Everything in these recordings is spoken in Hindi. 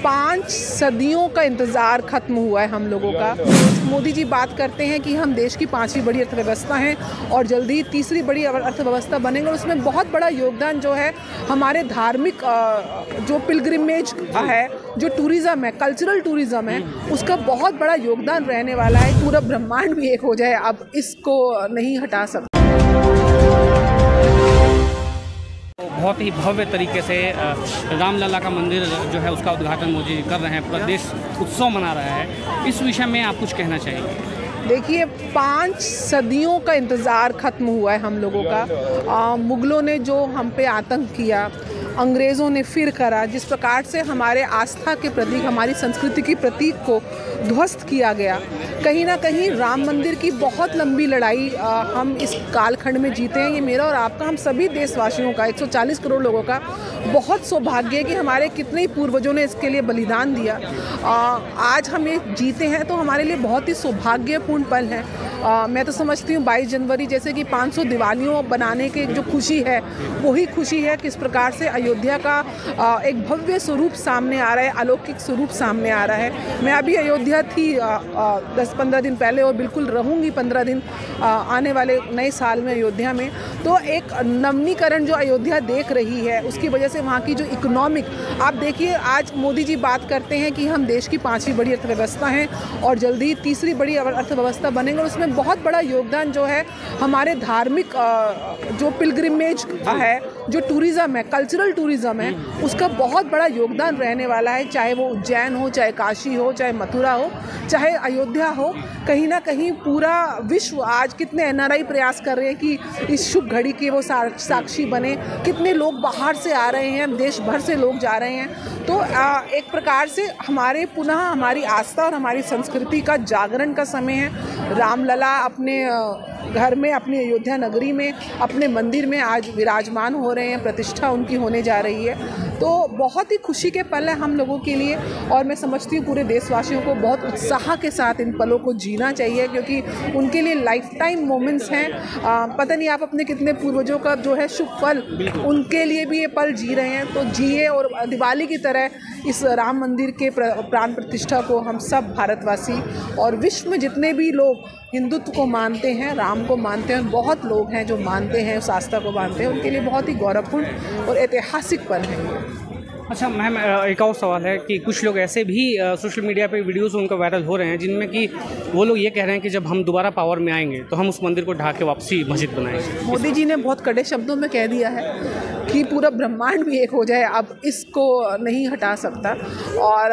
5 सदियों का इंतज़ार ख़त्म हुआ है हम लोगों का। मोदी जी बात करते हैं कि हम देश की 5वीं बड़ी अर्थव्यवस्था हैं और जल्दी तीसरी बड़ी अर्थव्यवस्था बनेंगे, और उसमें बहुत बड़ा योगदान जो है हमारे धार्मिक जो पिलग्रिमेज है, जो टूरिज़्म है, कल्चरल टूरिज़्म है, उसका बहुत बड़ा योगदान रहने वाला है। पूरा ब्रह्मांड भी एक हो जाए, अब इसको नहीं हटा सकते। बहुत ही भव्य तरीके से रामलला का मंदिर जो है उसका उद्घाटन मोदी जी कर रहे हैं। पूरा देश उत्सव मना रहा है। इस विषय में आप कुछ कहना चाहेंगे? देखिए, 5 सदियों का इंतज़ार ख़त्म हुआ है हम लोगों का। मुग़लों ने जो हम पे आतंक किया, अंग्रेज़ों ने फिर करा, जिस प्रकार से हमारे आस्था के प्रतीक, हमारी संस्कृति की प्रतीक को ध्वस्त किया गया, कहीं ना कहीं राम मंदिर की बहुत लंबी लड़ाई हम इस कालखंड में जीते हैं। ये मेरा और आपका, हम सभी देशवासियों का, 140 करोड़ लोगों का बहुत सौभाग्य है कि हमारे कितने ही पूर्वजों ने इसके लिए बलिदान दिया। आज हम ये जीते हैं तो हमारे लिए बहुत ही सौभाग्यपूर्ण पल है। मैं तो समझती हूँ 22 जनवरी जैसे कि 500 दिवालियों बनाने के जो खुशी है, वही खुशी है किस प्रकार से अयोध्या का एक भव्य स्वरूप सामने आ रहा है, अलौकिक स्वरूप सामने आ रहा है। मैं अभी अयोध्या थी 10-15 दिन पहले, और बिल्कुल रहूँगी 15 दिन आने वाले नए साल में अयोध्या में। तो एक नवीनीकरण जो अयोध्या देख रही है, उसकी वजह से वहाँ की जो इकोनॉमिक, आप देखिए, आज मोदी जी बात करते हैं कि हम देश की 5वीं बड़ी अर्थव्यवस्था हैं और जल्दी तीसरी बड़ी अर्थव्यवस्था बनेंगे, और उसमें बहुत बड़ा योगदान जो है हमारे धार्मिक जो पिलग्रिमेज है, जो टूरिज़्म है, कल्चरल टूरिज़्म है, उसका बहुत बड़ा योगदान रहने वाला है। चाहे वो उज्जैन हो, चाहे काशी हो, चाहे मथुरा हो, चाहे अयोध्या हो, कहीं ना कहीं पूरा विश्व आज कितने NRI प्रयास कर रहे हैं कि इस शुभ घड़ी के वो साक्षी बने। कितने लोग बाहर से आ रहे हैं, देश भर से लोग जा रहे हैं। तो एक प्रकार से हमारे पुनः हमारी आस्था और हमारी संस्कृति का जागरण का समय है। रामलला अपने घर में, अपनी अयोध्या नगरी में, अपने मंदिर में आज विराजमान हो रहे हैं, प्रतिष्ठा उनकी होने जा रही है। तो बहुत ही खुशी के पल है हम लोगों के लिए, और मैं समझती हूँ पूरे देशवासियों को बहुत उत्साह के साथ इन पलों को जीना चाहिए, क्योंकि उनके लिए लाइफ टाइम मोमेंट्स हैं। पता नहीं आप अपने कितने पूर्वजों का जो है शुभ पल, उनके लिए भी ये पल जी रहे हैं, तो जिए। और दिवाली की तरह इस राम मंदिर के प्राण प्रतिष्ठा को हम सब भारतवासी और विश्व में जितने भी लोग हिंदुत्व को मानते हैं, राम को मानते हैं, बहुत लोग हैं जो मानते हैं, उस आस्था को मानते हैं, उनके लिए बहुत ही गौरवपूर्ण और ऐतिहासिक पल है। अच्छा मैम, एक और सवाल है कि कुछ लोग ऐसे भी सोशल मीडिया पे वीडियोस उनका वायरल हो रहे हैं जिनमें कि वो लोग ये कह रहे हैं कि जब हम दोबारा पावर में आएंगे तो हम उस मंदिर को ढा के वापसी मस्जिद बनाएंगे। मोदी जी ने बहुत कड़े शब्दों में कह दिया है कि पूरा ब्रह्मांड भी एक हो जाए, अब इसको नहीं हटा सकता। और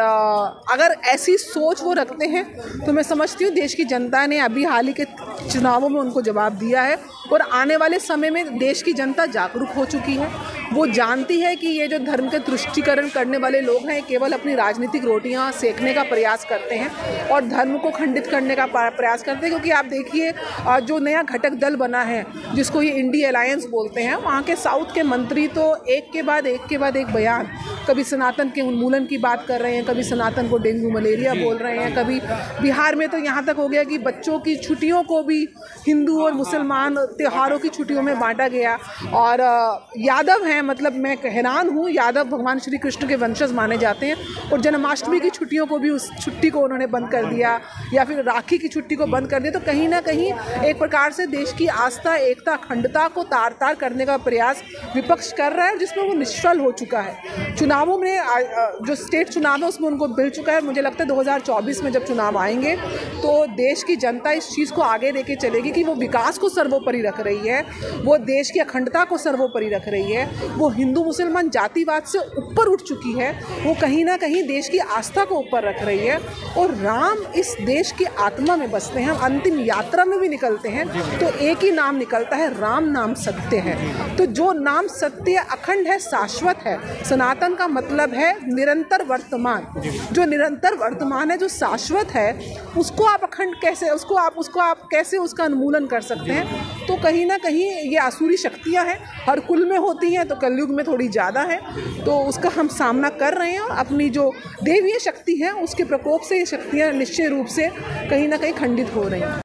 अगर ऐसी सोच वो रखते हैं तो मैं समझती हूँ देश की जनता ने अभी हाल ही के चुनावों में उनको जवाब दिया है, और आने वाले समय में देश की जनता जागरूक हो चुकी है। वो जानती है कि ये जो धर्म के तुष्टीकरण करने वाले लोग हैं, केवल अपनी राजनीतिक रोटियां सेकने का प्रयास करते हैं और धर्म को खंडित करने का प्रयास करते हैं। क्योंकि आप देखिए, जो नया घटक दल बना है जिसको ये इंडी अलायंस बोलते हैं, वहाँ के साउथ के मंत्री तो एक के बाद एक बयान, कभी सनातन के उन्मूलन की बात कर रहे हैं, कभी सनातन को डेंगू मलेरिया बोल रहे हैं, कभी बिहार में तो यहाँ तक हो गया कि बच्चों की छुट्टियों को भी हिंदू और मुसलमान त्योहारों की छुट्टियों में बांटा गया। और यादव हैं, मतलब मैं हैरान हूँ, यादव भगवान श्री कृष्ण के वंशज माने जाते हैं, और जन्माष्टमी की छुट्टियों को भी, उस छुट्टी को उन्होंने बंद कर दिया, या फिर राखी की छुट्टी को बंद कर दिया। तो कहीं ना कहीं एक प्रकार से देश की आस्था, एकता, अखंडता को तार तार करने का प्रयास विपक्ष कर रहा है, जिसमें वो निष्फल हो चुका है। चुनावों में जो स्टेट चुनाव है उसमें उनको मिल चुका है। मुझे लगता है 2024 में जब चुनाव आएंगे तो देश की जनता इस चीज़ को आगे लेके चलेगी कि वो विकास को सर्वोपरि रख रही है, वो देश की अखंडता को सर्वोपरि रख रही है, वो हिंदू मुसलमान जातिवाद से ऊपर उठ चुकी है, वो कहीं ना कहीं देश की आस्था को ऊपर रख रही है। और राम इस देश की आत्मा में बसते हैं। हम अंतिम यात्रा में भी निकलते हैं तो एक ही नाम निकलता है, राम नाम सत्य है। तो जो नाम सत्य, अखंड है, शाश्वत है। सनातन का मतलब है निरंतर वर्तमान। जो निरंतर वर्तमान है, जो शाश्वत है, उसको आप अखंड कैसे, उसको आप कैसे उसका उन्मूलन कर सकते हैं? तो कहीं ना कहीं ये आसुरी शक्तियाँ हैं, हर कुल में होती हैं, तो कलयुग में थोड़ी ज़्यादा है। तो उसका हम सामना कर रहे हैं, और अपनी जो देवीय शक्ति है उसके प्रकोप से ये शक्तियाँ निश्चय रूप से कहीं ना कहीं खंडित हो रही हैं।